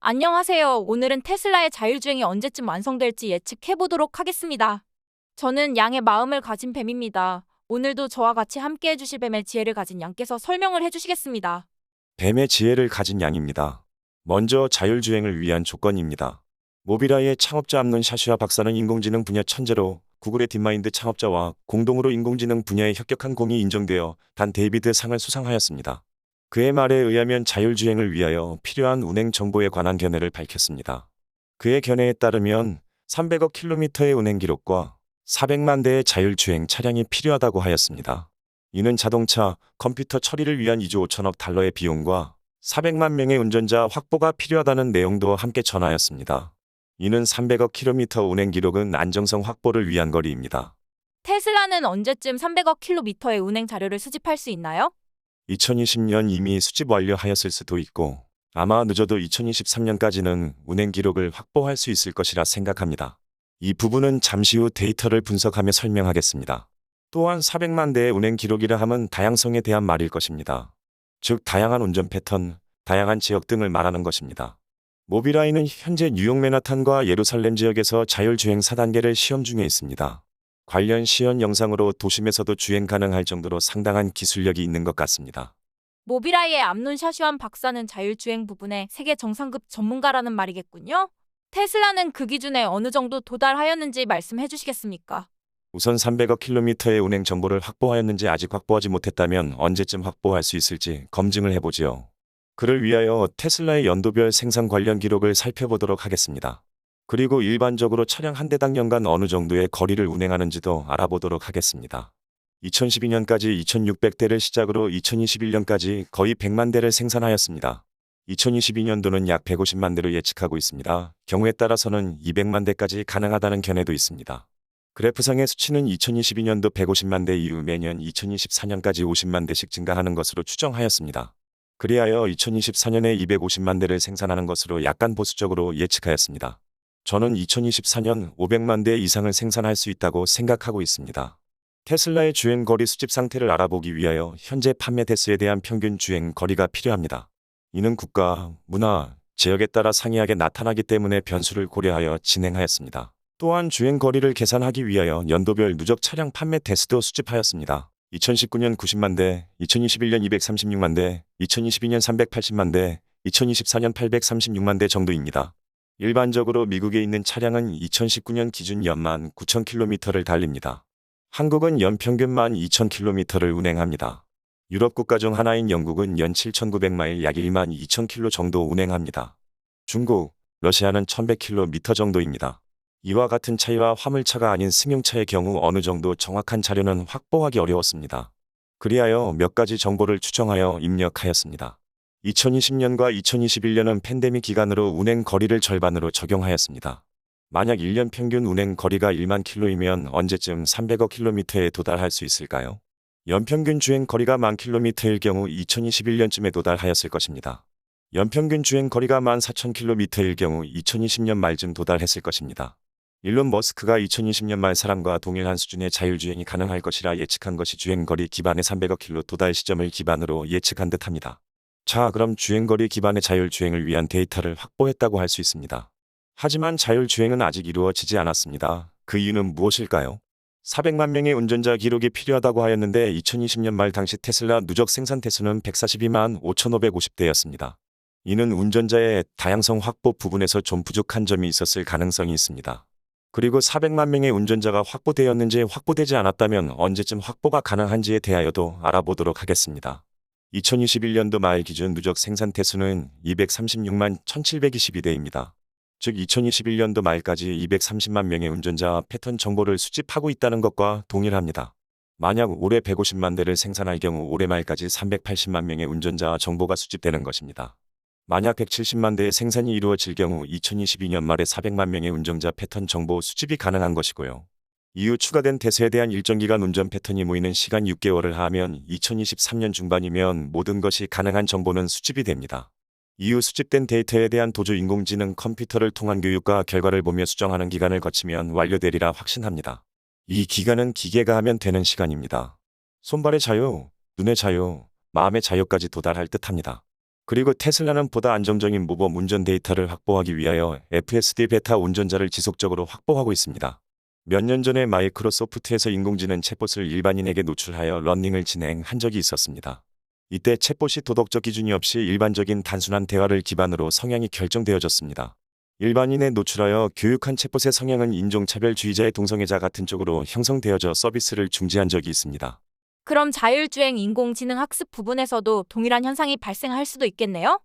안녕하세요. 오늘은 테슬라의 자율주행이 언제쯤 완성될지 예측해보도록 하겠습니다. 저는 양의 마음을 가진 뱀입니다. 오늘도 저와 같이 함께 해주실 뱀의 지혜를 가진 양께서 설명을 해주시겠습니다. 뱀의 지혜를 가진 양입니다. 먼저 자율주행을 위한 조건입니다. 모빌아이의 창업자 암논 샤슈아 박사는 인공지능 분야 천재로 구글의 딥마인드 창업자와 공동으로 인공지능 분야의 혁혁한 공이 인정되어 단 데이비드 상을 수상하였습니다. 그의 말에 의하면 자율주행을 위하여 필요한 운행 정보에 관한 견해를 밝혔습니다. 그의 견해에 따르면 300억 킬로미터의 운행 기록과 400만 대의 자율주행 차량이 필요하다고 하였습니다. 이는 자동차, 컴퓨터 처리를 위한 2조 5천억 달러의 비용과 400만 명의 운전자 확보가 필요하다는 내용도 함께 전하였습니다. 이는 300억 킬로미터 운행 기록은 안정성 확보를 위한 거리입니다. 테슬라는 언제쯤 300억 킬로미터의 운행 자료를 수집할 수 있나요? 2020년 이미 수집 완료하였을 수도 있고 아마 늦어도 2023년까지는 운행 기록을 확보할 수 있을 것이라 생각합니다. 이 부분은 잠시 후 데이터를 분석하며 설명하겠습니다. 또한 400만 대의 운행 기록이라 함은 다양성에 대한 말일 것입니다. 즉 다양한 운전 패턴, 다양한 지역 등을 말하는 것입니다. 모빌아이는 현재 뉴욕 맨하탄과 예루살렘 지역에서 자율주행 4단계를 시험 중에 있습니다. 관련 시연 영상으로 도심에서도 주행 가능할 정도로 상당한 기술력이 있는 것 같습니다. 모빌아이의 암논 샤슈안 박사는 자율주행 부분에 세계 정상급 전문가라는 말이겠군요. 테슬라는 그 기준에 어느 정도 도달하였는지 말씀해 주시겠습니까? 우선 300억 킬로미터의 운행 정보를 확보하였는지 아직 확보하지 못했다면 언제쯤 확보할 수 있을지 검증을 해보지요. 그를 위하여 테슬라의 연도별 생산 관련 기록을 살펴보도록 하겠습니다. 그리고 일반적으로 차량 한 대당 연간 어느 정도의 거리를 운행하는지도 알아보도록 하겠습니다. 2012년까지 2600대를 시작으로 2021년까지 거의 100만 대를 생산하였습니다. 2022년도는 약 150만 대로 예측하고 있습니다. 경우에 따라서는 200만 대까지 가능하다는 견해도 있습니다. 그래프상의 수치는 2022년도 150만 대 이후 매년 2024년까지 50만 대씩 증가하는 것으로 추정하였습니다. 그리하여 2024년에 250만 대를 생산하는 것으로 약간 보수적으로 예측하였습니다. 저는 2024년 500만 대 이상을 생산할 수 있다고 생각하고 있습니다. 테슬라의 주행 거리 수집 상태를 알아보기 위하여 현재 판매 대수에 대한 평균 주행 거리가 필요합니다. 이는 국가, 문화, 지역에 따라 상이하게 나타나기 때문에 변수를 고려하여 진행하였습니다. 또한 주행 거리를 계산하기 위하여 연도별 누적 차량 판매 대수도 수집하였습니다. 2019년 90만 대, 2021년 236만 대, 2022년 380만 대, 2024년 836만 대 정도입니다. 일반적으로 미국에 있는 차량은 2019년 기준 연만 9,000km를 달립니다. 한국은 연평균 12,000km를 운행합니다. 유럽 국가 중 하나인 영국은 연 7,900마일 약 12,000km 정도 운행합니다. 중국, 러시아는 1,100km 정도입니다. 이와 같은 차이와 화물차가 아닌 승용차의 경우 어느 정도 정확한 자료는 확보하기 어려웠습니다. 그리하여 몇 가지 정보를 추정하여 입력하였습니다. 2020년과 2021년은 팬데믹 기간으로 운행 거리를 절반으로 적용하였습니다. 만약 1년 평균 운행 거리가 1만 킬로이면 언제쯤 300억 킬로미터에 도달할 수 있을까요? 연평균 주행 거리가 10,000킬로미터일 경우 2021년쯤에 도달하였을 것입니다. 연평균 주행 거리가 14,000킬로미터일 경우 2020년 말쯤 도달했을 것입니다. 일론 머스크가 2020년 말 사람과 동일한 수준의 자율주행이 가능할 것이라 예측한 것이 주행거리 기반의 300억 킬로 도달 시점을 기반으로 예측한 듯합니다. 자, 그럼 주행거리 기반의 자율주행을 위한 데이터를 확보했다고 할 수 있습니다. 하지만 자율주행은 아직 이루어지지 않았습니다. 그 이유는 무엇일까요? 400만 명의 운전자 기록이 필요하다고 하였는데 2020년 말 당시 테슬라 누적 생산 대수는 142만 5,550대였습니다. 이는 운전자의 다양성 확보 부분에서 좀 부족한 점이 있었을 가능성이 있습니다. 그리고 400만 명의 운전자가 확보되었는지 확보되지 않았다면 언제쯤 확보가 가능한지에 대하여도 알아보도록 하겠습니다. 2021년도 말 기준 누적 생산 대수는 236만 1,722대입니다. 즉 2021년도 말까지 230만 명의 운전자 패턴 정보를 수집하고 있다는 것과 동일합니다. 만약 올해 150만 대를 생산할 경우 올해 말까지 380만 명의 운전자 정보가 수집되는 것입니다. 만약 170만 대의 생산이 이루어질 경우 2022년 말에 400만 명의 운전자 패턴 정보 수집이 가능한 것이고요. 이후 추가된 대수에 대한 일정 기간 운전 패턴이 모이는 시간 6개월을 하면 2023년 중반이면 모든 것이 가능한 정보는 수집이 됩니다. 이후 수집된 데이터에 대한 도주 인공지능 컴퓨터를 통한 교육과 결과를 보며 수정하는 기간을 거치면 완료되리라 확신합니다. 이 기간은 기계가 하면 되는 시간입니다. 손발의 자유, 눈의 자유, 마음의 자유까지 도달할 듯합니다. 그리고 테슬라는 보다 안정적인 모범 운전 데이터를 확보하기 위하여 FSD 베타 운전자를 지속적으로 확보하고 있습니다. 몇 년 전에 마이크로소프트에서 인공지능 챗봇을 일반인에게 노출하여 러닝을 진행한 적이 있었습니다. 이때 챗봇이 도덕적 기준이 없이 일반적인 단순한 대화를 기반으로 성향이 결정되어졌습니다. 일반인에 노출하여 교육한 챗봇의 성향은 인종차별주의자의 동성애자 같은 쪽으로 형성되어져 서비스를 중지한 적이 있습니다. 그럼 자율주행 인공지능 학습 부분에서도 동일한 현상이 발생할 수도 있겠네요?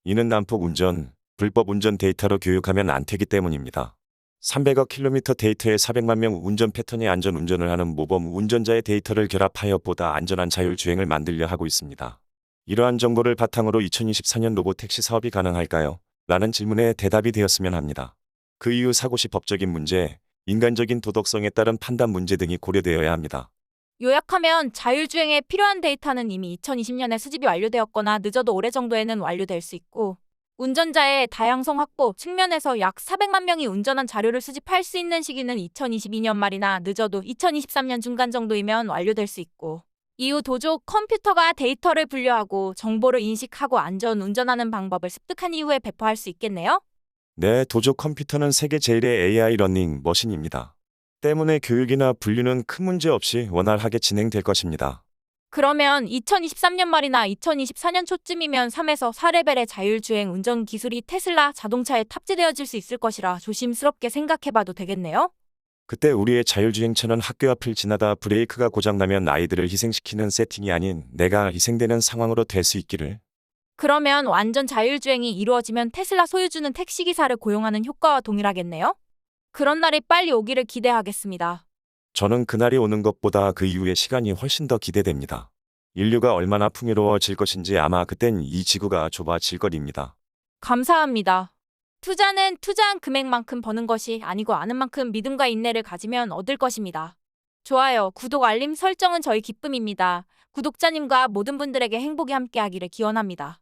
이는 난폭 운전, 불법 운전 데이터로 교육하면 안 되기 때문입니다. 300억 킬로미터 데이터에 400만 명 운전 패턴의 안전 운전을 하는 모범 운전자의 데이터를 결합하여 보다 안전한 자율주행을 만들려 하고 있습니다. 이러한 정보를 바탕으로 2024년 로보택시 사업이 가능할까요? 라는 질문에 대답이 되었으면 합니다. 그 이후 사고시 법적인 문제, 인간적인 도덕성에 따른 판단 문제 등이 고려되어야 합니다. 요약하면 자율주행에 필요한 데이터는 이미 2020년에 수집이 완료되었거나 늦어도 올해 정도에는 완료될 수 있고, 운전자의 다양성 확보 측면에서 약 400만 명이 운전한 자료를 수집할 수 있는 시기는 2022년 말이나 늦어도 2023년 중간 정도이면 완료될 수 있고, 이후 도조 컴퓨터가 데이터를 분류하고 정보를 인식하고 안전 운전하는 방법을 습득한 이후에 배포할 수 있겠네요? 네, 도조 컴퓨터는 세계 제일의 AI 러닝 머신입니다. 때문에 교육이나 분류는 큰 문제 없이 원활하게 진행될 것입니다. 그러면 2023년 말이나 2024년 초쯤이면 3에서 4레벨의 자율주행 운전 기술이 테슬라 자동차에 탑재되어질 수 있을 것이라 조심스럽게 생각해봐도 되겠네요? 그때 우리의 자율주행차는 학교 앞을 지나다 브레이크가 고장나면 아이들을 희생시키는 세팅이 아닌 내가 희생되는 상황으로 될 수 있기를. 그러면 완전 자율주행이 이루어지면 테슬라 소유주는 택시기사를 고용하는 효과와 동일하겠네요? 그런 날이 빨리 오기를 기대하겠습니다. 저는 그날이 오는 것보다 그 이후의 시간이 훨씬 더 기대됩니다. 인류가 얼마나 풍요로워질 것인지 아마 그땐 이 지구가 좁아질 거입니다. 감사합니다. 투자는 투자한 금액만큼 버는 것이 아니고 아는 만큼 믿음과 인내를 가지면 얻을 것입니다. 좋아요, 구독, 알림 설정은 저희 기쁨입니다. 구독자님과 모든 분들에게 행복이 함께하기를 기원합니다.